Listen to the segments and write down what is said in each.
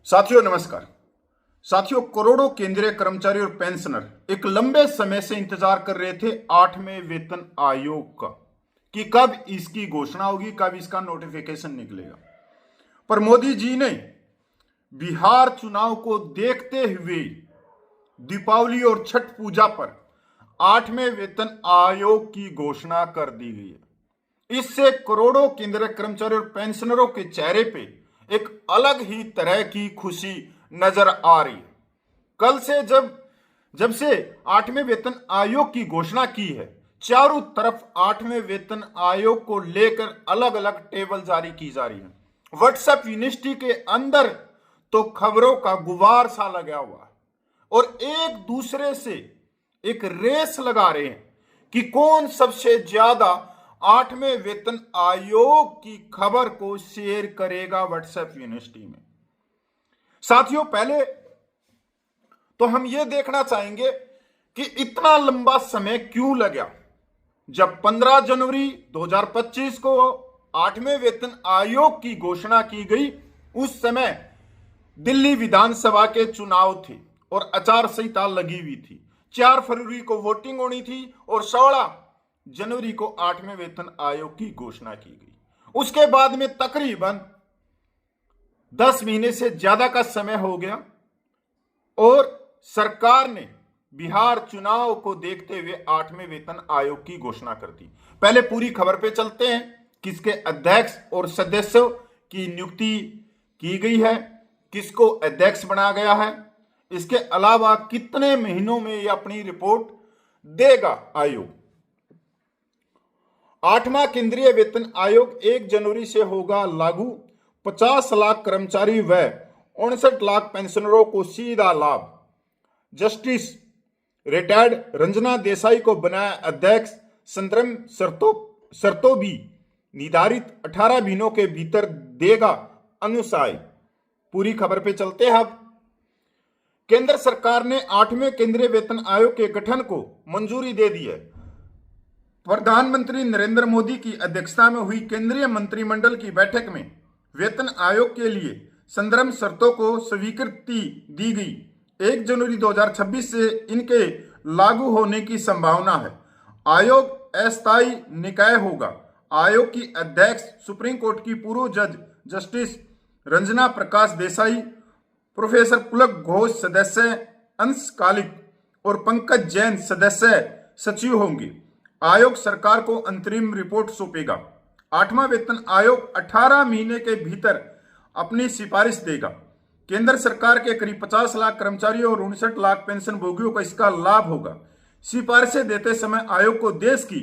साथियों नमस्कार। साथियों, करोड़ों केंद्रीय कर्मचारी और पेंशनर एक लंबे समय से इंतजार कर रहे थे 8वें वेतन आयोग का कि कब इसकी घोषणा होगी, कब इसका नोटिफिकेशन निकलेगा। पर मोदी जी ने बिहार चुनाव को देखते हुए दीपावली और छठ पूजा पर 8वें वेतन आयोग की घोषणा कर दी गई है। इससे करोड़ों केंद्रीय कर्मचारी और पेंशनरों के चेहरे पे एक अलग ही तरह की खुशी नजर आ रही है। कल से जब से 8वें वेतन आयोग की घोषणा की है, चारों तरफ 8वें वेतन आयोग को लेकर अलग अलग टेबल जारी की जा रही है। व्हाट्सएप यूनिवर्सिटी के अंदर तो खबरों का गुबार सा लगा हुआ है और एक दूसरे से एक रेस लगा रहे हैं कि कौन सबसे ज्यादा 8वें वेतन आयोग की खबर को शेयर करेगा व्हाट्सएप यूनिवर्सिटी में। साथियों, पहले तो हम यह देखना चाहेंगे कि इतना लंबा समय क्यों लगा। जब 15 जनवरी 2025 को 8वें वेतन आयोग की घोषणा की गई, उस समय दिल्ली विधानसभा के चुनाव थे और आचार संहिता लगी हुई थी। 4 फरवरी को वोटिंग होनी थी और 16 जनवरी को 8वें वेतन आयोग की घोषणा की गई। उसके बाद में तकरीबन 10 महीने से ज्यादा का समय हो गया और सरकार ने बिहार चुनाव को देखते हुए 8वें वेतन आयोग की घोषणा कर दी। पहले पूरी खबर पे चलते हैं। किसके अध्यक्ष और सदस्यों की नियुक्ति की गई है, किसको अध्यक्ष बनाया गया है, इसके अलावा कितने महीनों में यह अपनी रिपोर्ट देगा आयोग। 8वां केंद्रीय वेतन आयोग 1 जनवरी से होगा लागू। 50 लाख कर्मचारी व 59 लाख पेंशनरों को सीधा लाभ। जस्टिस रिटायर्ड रंजना देसाई को बनाया अध्यक्ष। संदर्भ शर्तों भी निर्धारित 18 महीनों के भीतर देगा अनुसार। पूरी खबर पे चलते हैं। अब केंद्र सरकार ने 8वें केंद्रीय वेतन आयोग के गठन को मंजूरी दे दी है। प्रधानमंत्री नरेंद्र मोदी की अध्यक्षता में हुई केंद्रीय मंत्रिमंडल की बैठक में वेतन आयोग के लिए संदर्भ शर्तों को स्वीकृति दी गई। 1 जनवरी 2026 से इनके लागू होने की संभावना है। आयोग अस्थायी निकाय होगा। आयोग की अध्यक्ष सुप्रीम कोर्ट की पूर्व जज जस्टिस रंजना प्रकाश देसाई, प्रोफेसर पुलक घोष सदस्य अंशकालिक और पंकज जैन सदस्य सचिव होंगे। आयोग सरकार को अंतरिम रिपोर्ट सौंपेगा। 8वां वेतन आयोग 18 महीने के भीतर अपनी सिफारिश देगा। केंद्र सरकार के करीब 50 लाख कर्मचारियों और 59 लाख पेंशन भोगियों को इसका लाभ होगा। सिफारिशें देते समय आयोग को देश की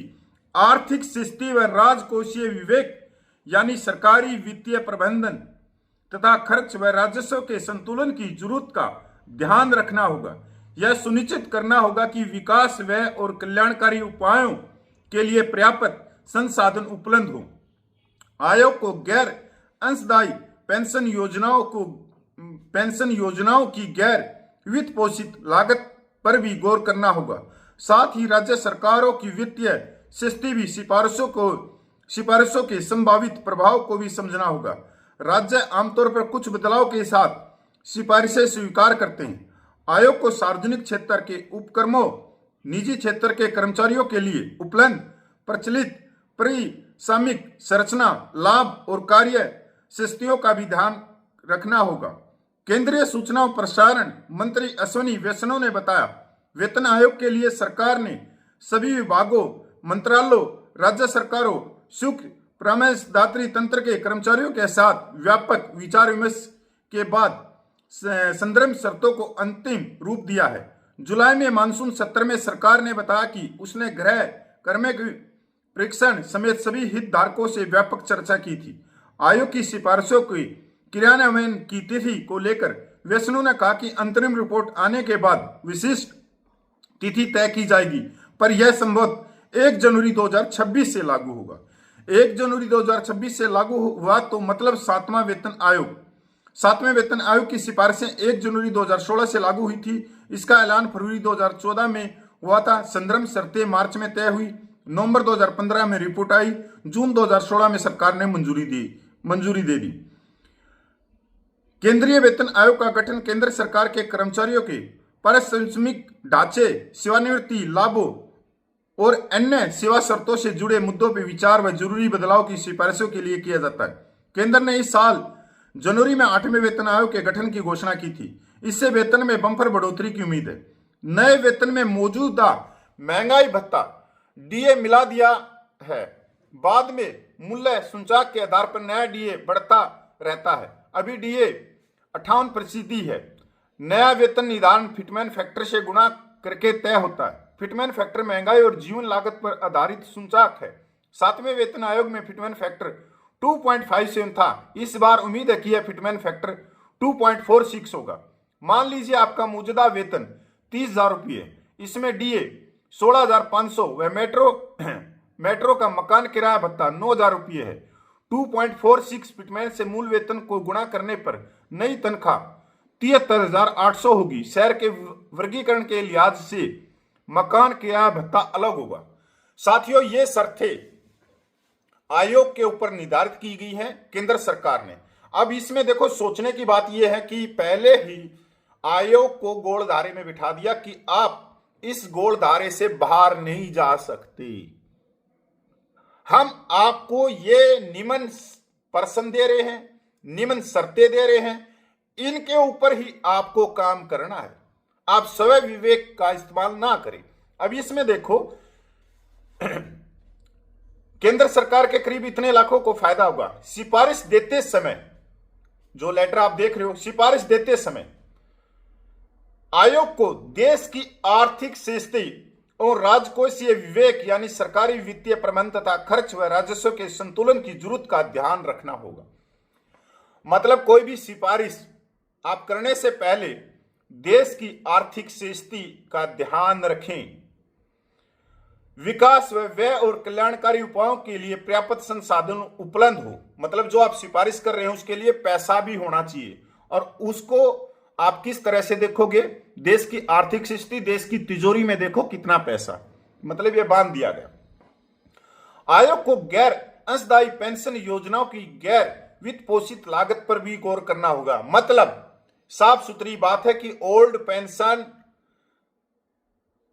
आर्थिक स्थिति व राजकोषीय विवेक यानी सरकारी वित्तीय प्रबंधन तथा खर्च व राजस्व के संतुलन की जरूरत का ध्यान रखना होगा। यह सुनिश्चित करना होगा कि विकास व्यय और कल्याणकारी उपायों के लिए पर्याप्त संसाधन उपलब्ध हो। आयोग को गैर अंशदायी पेंशन योजनाओं की गैर वित्त पोषित लागत पर भी गौर करना होगा। साथ ही राज्य सरकारों की वित्तीय स्थिति भी सिफारिशों के संभावित प्रभाव को भी समझना होगा। राज्य आमतौर पर कुछ बदलाव के साथ सिफारिशें स्वीकार करते हैं। आयोग को सार्वजनिक क्षेत्र के उपक्रमों, निजी क्षेत्र के कर्मचारियों के लिए उपलब्ध प्रचलित परिश्रमिक संरचना, लाभ और कार्य स्थितियों का भी ध्यान रखना होगा। केंद्रीय सूचना और प्रसारण मंत्री अश्विनी वैष्णव ने बताया, वेतन आयोग के लिए सरकार ने सभी विभागों, मंत्रालयों, राज्य सरकारों, शुल्क परामर्शदात्री तंत्र के कर्मचारियों के साथ व्यापक विचार विमर्श के बाद संदर्भ शर्तों को अंतिम रूप दिया है। जुलाई में मानसून सत्र में सरकार ने बताया कि उसने गृह कार्मिक परीक्षण समेत सभी हितधारकों से व्यापक चर्चा की थी। आयोग की सिफारिशों के क्रियान्वयन की तिथि को लेकर वैष्णव ने कहा कि अंतरिम रिपोर्ट आने के बाद विशिष्ट तिथि तय की जाएगी, पर यह संभव 1 जनवरी 2026 से लागू होगा। 1 जनवरी 2026 से लागू हुआ तो मतलब 7वें वेतन आयोग की सिफारिशें 1 जनवरी 2016 से लागू हुई थी। इसका ऐलान फरवरी 2014 में हुआ था। संदर्भ शर्तें मार्च में तय हुई। नवंबर 2015 में रिपोर्ट आई। जून 2016 में सरकार ने मंजूरी दे दी। केंद्रीय वेतन आयोग का गठन केंद्र सरकार के कर्मचारियों के पारिश्रमिक ढांचे, सेवानिवृत्ति लाभों और अन्य सेवा शर्तों से जुड़े मुद्दों पर विचार व जरूरी बदलाव की सिफारिशों के लिए किया जाता है। केंद्र ने इस साल जनवरी में 8वें वेतन आयोग के गठन की घोषणा की थी। इससे वेतन में बम्पर बढ़ोतरी की उम्मीद है। नए वेतन में मौजूदा महंगाई भत्ता डीए मिला दिया है। बाद में मूल्य सूचकांक के आधार पर नया डीए बढ़ता रहता है। अभी डीए 58% है। नया वेतन निर्धारण फिटमैन फैक्टर से गुणा करके तय होता है। फिटमैन फैक्टर महंगाई और जीवन लागत पर आधारित सूचकांक है। 7वें वेतन आयोग में फिटमैन फैक्टर 2.57 था। इस बार उम्मीद है कि यह फिटमैन फैक्टर 2.46 होगा। मान लीजिए आपका मौजूदा वेतन 30,000 रुपये, इसमें डीए 16,500 व मेट्रो का मकान किराया भत्ता 9,000 रुपये है। 2.46 फिटमैन से मूल वेतन को गुणा करने पर नई तनख्वाह 73,800 होगी। शहर के वर्गीकरण के लिहाज से मकान किराया भत्ता अलग होगा। साथियों, ये शर्तें आयोग के ऊपर निर्धारित की गई है केंद्र सरकार ने। अब इसमें देखो, सोचने की बात यह है कि पहले ही आयोग को गोलधारे में बिठा दिया कि आप इस गोलधारे से बाहर नहीं जा सकते। हम आपको ये निम्न पर्सन दे रहे हैं, निम्न शर्तें दे रहे हैं, इनके ऊपर ही आपको काम करना है। आप स्वयं विवेक का इस्तेमाल ना करें। अब इसमें देखो, केंद्र सरकार के करीब इतने लाखों को फायदा होगा। सिफारिश देते समय, जो लेटर आप देख रहे हो, सिफारिश देते समय आयोग को देश की आर्थिक स्थिति और राजकोषीय विवेक यानी सरकारी वित्तीय प्रबंधन तथा खर्च व राजस्व के संतुलन की जरूरत का ध्यान रखना होगा। मतलब कोई भी सिफारिश आप करने से पहले देश की आर्थिक स्थिति का ध्यान रखें। विकास व व्यय और कल्याणकारी उपायों के लिए पर्याप्त संसाधन उपलब्ध हो। मतलब जो आप सिफारिश कर रहे हैं उसके लिए पैसा भी होना चाहिए, और उसको आप किस तरह से देखोगे? देश की आर्थिक स्थिति, देश की तिजोरी में देखो कितना पैसा, मतलब ये बांध दिया गया। आयोग को गैर अंशदायी पेंशन योजनाओं की गैर वित्त पोषित लागत पर भी गौर करना होगा। मतलब साफ सुथरी बात है कि ओल्ड पेंशन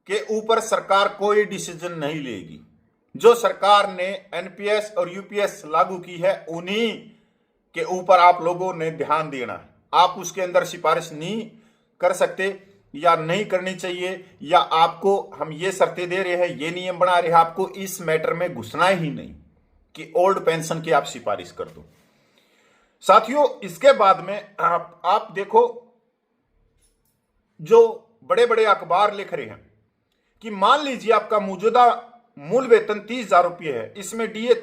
के ऊपर सरकार कोई डिसीजन नहीं लेगी। जो सरकार ने एनपीएस और यूपीएस लागू की है उन्हीं के ऊपर आप लोगों ने ध्यान देना है। आप उसके अंदर सिफारिश नहीं कर सकते या नहीं करनी चाहिए, या आपको हम ये शर्तें दे रहे हैं, ये नियम बना रहे हैं, आपको इस मैटर में घुसना ही नहीं कि ओल्ड पेंशन की आप सिफारिश कर दो। साथियों, इसके बाद में आप देखो, जो बड़े बड़े अखबार लिख रहे हैं कि मान लीजिए आपका मौजूदा मूल वेतन 30,000 रुपये है, इसमें डीए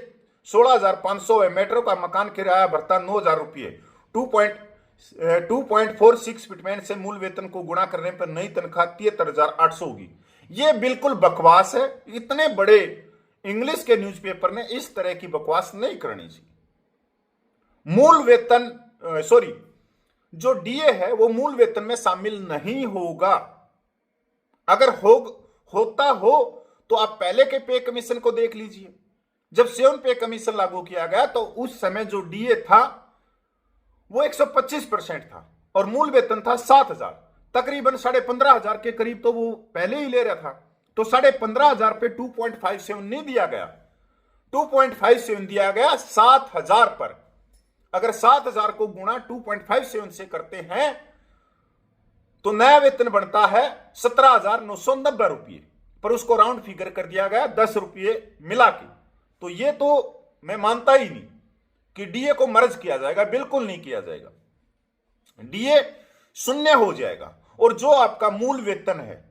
16,500 है, मेट्रो का मकान किराया भत्ता 9,000 रुपये, 2.46 फिटमैन से मूल वेतन को गुणा करने पर नई तनख्वाह 73,800 होगी। ये बिल्कुल बकवास है। इतने बड़े इंग्लिश के न्यूज़पेपर ने इस तरह की बकवास नहीं करनी चाहिए। मूल वेतन जो डीए है वो मूल वेतन में शामिल नहीं होगा। अगर होता हो तो आप पहले के पे कमीशन को देख लीजिए। जब 7 पे कमीशन लागू किया गया तो उस समय जो डीए था वो 125% था और मूल वेतन था 7,000, तकरीबन 15,500 के करीब तो वो पहले ही ले रहा था। तो 15,500 पे 2.57 नहीं दिया गया, 2.57 दिया गया 7,000 पर। अगर 7,000 को गुणा 2.57 से करते हैं तो नया वेतन बनता है 17,990 रुपये, पर उसको राउंड फिगर कर दिया गया 10 रुपये मिला के। तो ये तो मैं मानता ही नहीं कि डीए को मर्ज किया जाएगा, बिल्कुल नहीं किया जाएगा। डीए शून्य हो जाएगा और जो आपका मूल वेतन है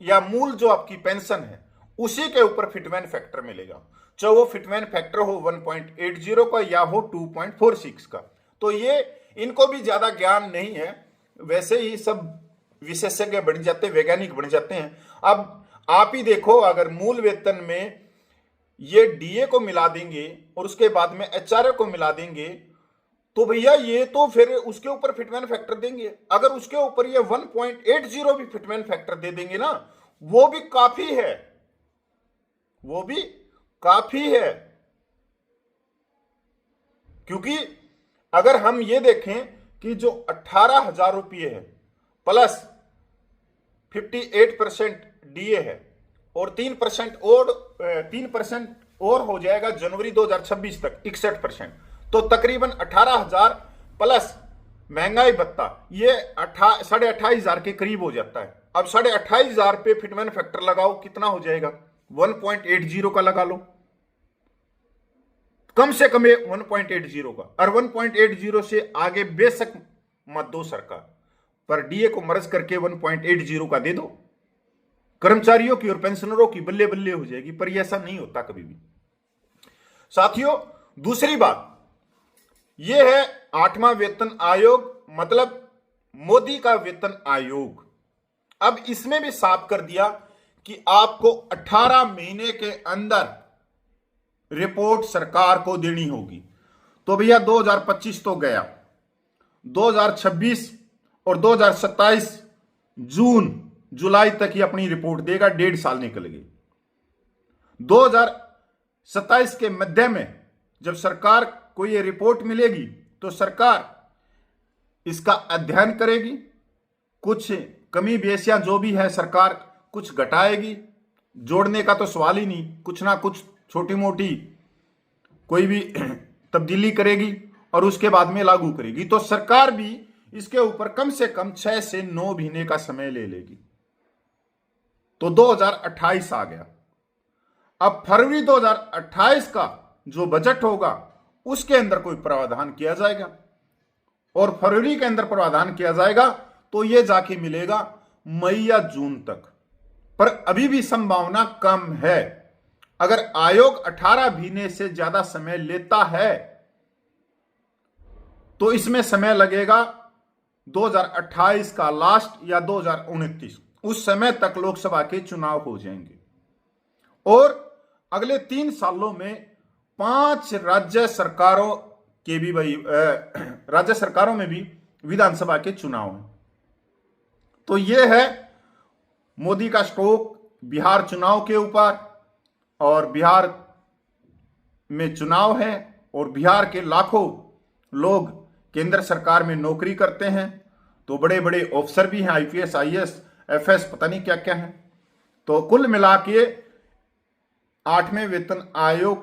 या मूल जो आपकी पेंशन है उसी के ऊपर फिटमैन फैक्टर मिलेगा, चाहे वो फिटमैन फैक्टर हो 1.80 का या हो 2.46 का। तो ये इनको भी ज्यादा ज्ञान नहीं है, वैसे ही सब विशेषज्ञ बन जाते, वैज्ञानिक बन जाते हैं। अब आप ही देखो, अगर मूल वेतन में ये डीए को मिला देंगे और उसके बाद में एचआरए को मिला देंगे तो भैया ये तो फिर उसके ऊपर फिटमैन फैक्टर देंगे। अगर उसके ऊपर ये 1.80 भी फिटमैन फैक्टर दे देंगे ना, वो भी काफी है, वो भी काफी है। क्योंकि अगर हम ये देखें कि जो 18,000 रुपये है प्लस 58% डीए है और 3% और हो जाएगा जनवरी 2026 तक 61%, तो तकरीबन 18,000 प्लस महंगाई भत्ता ये 28,500 के करीब हो जाता है। अब 28,500 पे फिटमेन फैक्टर लगाओ, कितना हो जाएगा? 1.80 का लगा लो, कम से कम 1.80 का, और 1.80 से आगे बेशक मत दो सरकार, पर डीए को मर्ज करके 1.80 का दे दो, कर्मचारियों की और पेंशनरों की बल्ले बल्ले हो जाएगी। पर यह ऐसा नहीं होता कभी भी। साथियों, दूसरी बात यह है 8वां वेतन आयोग, मतलब मोदी का वेतन आयोग। अब इसमें भी साफ कर दिया कि आपको 18 महीने के अंदर रिपोर्ट सरकार को देनी होगी। तो भैया 2025 तो गया, 2026 और 2027 जून जुलाई तक ही अपनी रिपोर्ट देगा, 1.5 साल निकल गए। 2027 के मध्य में जब सरकार को यह रिपोर्ट मिलेगी तो सरकार इसका अध्ययन करेगी, कुछ कमी बेसियां जो भी है सरकार कुछ घटाएगी, जोड़ने का तो सवाल ही नहीं, कुछ ना कुछ छोटी मोटी कोई भी तब्दीली करेगी और उसके बाद में लागू करेगी। तो सरकार भी इसके ऊपर कम से कम 6 से 9 महीने का समय ले लेगी। तो 2028 आ गया। अब फरवरी 2028 का जो बजट होगा उसके अंदर कोई प्रावधान किया जाएगा, और फरवरी के अंदर प्रावधान किया जाएगा तो यह जाके मिलेगा मई या जून तक। पर अभी भी संभावना कम है। अगर आयोग 18 महीने से ज्यादा समय लेता है तो इसमें समय लगेगा 2028 का लास्ट या 2029, उस समय तक लोकसभा के चुनाव हो जाएंगे। और अगले 3 सालों में 5 राज्य सरकारों के भी राज्य सरकारों में भी विधानसभा के चुनाव हैं। तो यह है मोदी का स्टॉक बिहार चुनाव के ऊपर, और बिहार में चुनाव है और बिहार के लाखों लोग केंद्र सरकार में नौकरी करते हैं। तो बड़े बड़े ऑफिसर भी हैं, आईपीएस, आईएएस, एफएस, पता नहीं क्या क्या है। तो कुल मिला के 8वें वेतन आयोग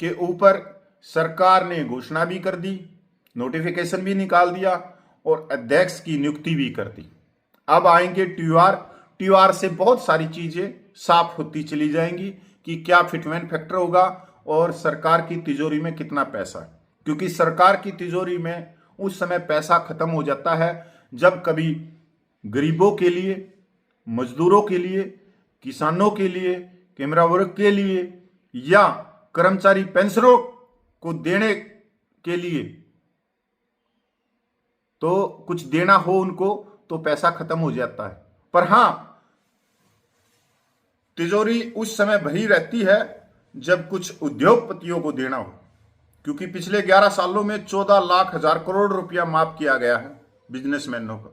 के ऊपर सरकार ने घोषणा भी कर दी, नोटिफिकेशन भी निकाल दिया और अध्यक्ष की नियुक्ति भी कर दी। अब आएंगे टीआर से बहुत सारी चीजें साफ होती चली जाएंगी कि क्या फिटमेन फैक्टर होगा और सरकार की तिजोरी में कितना पैसा है। क्योंकि सरकार की तिजोरी में उस समय पैसा खत्म हो जाता है जब कभी गरीबों के लिए, मजदूरों के लिए, किसानों के लिए, कैमरा वर्ग के लिए या कर्मचारी पेंशनरों को देने के लिए तो कुछ देना हो उनको तो पैसा खत्म हो जाता है। पर हां, तिजोरी उस समय भरी रहती है जब कुछ उद्योगपतियों को देना हो, क्योंकि पिछले 11 सालों में 14 लाख हजार करोड़ रुपया माफ किया गया है बिजनेसमैनों का।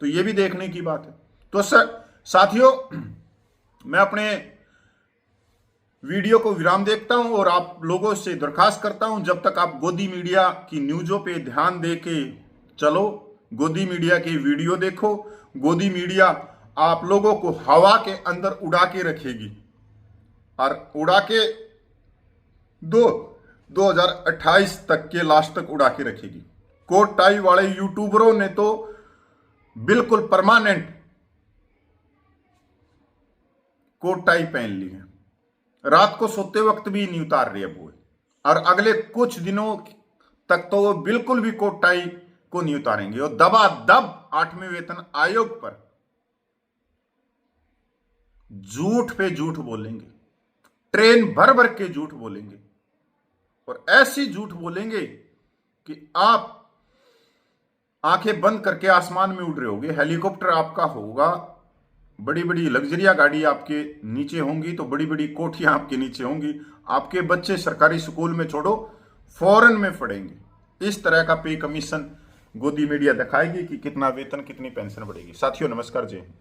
तो यह भी देखने की बात है। तो साथियों, मैं अपने वीडियो को विराम देखता हूं और आप लोगों से दरखास्त करता हूं, जब तक आप गोदी मीडिया की न्यूज़ों पे ध्यान दे के चलो, गोदी मीडिया की वीडियो देखो। गोदी मीडिया आप लोगों को हवा के अंदर उड़ा के रखेगी और उड़ा के 2028 तक के लास्ट तक उड़ा के रखेगी। कोट टाई वाले यूट्यूबरों ने तो बिल्कुल परमानेंट कोट टाई पहन ली है, रात को सोते वक्त भी नहीं उतार रही है वो, और अगले कुछ दिनों तक तो वो बिल्कुल भी कोट टाई को नहीं उतारेंगे और दबादब 8वें वेतन आयोग पर झूठ पे झूठ बोलेंगे, ट्रेन भर भर के झूठ बोलेंगे, और ऐसी झूठ बोलेंगे कि आप आंखें बंद करके आसमान में उड़ रहे होगे, हेलीकॉप्टर आपका होगा, बड़ी बड़ी लग्जरिया गाड़ी आपके नीचे होंगी, तो बड़ी बड़ी कोठियां आपके नीचे होंगी, आपके बच्चे सरकारी स्कूल में छोड़ो फॉरेन में पढ़ेंगे। इस तरह का पे कमीशन गोदी मीडिया दिखाएगी कि कितना वेतन, कितनी पेंशन बढ़ेगी। साथियों, नमस्कार, जय हिंद।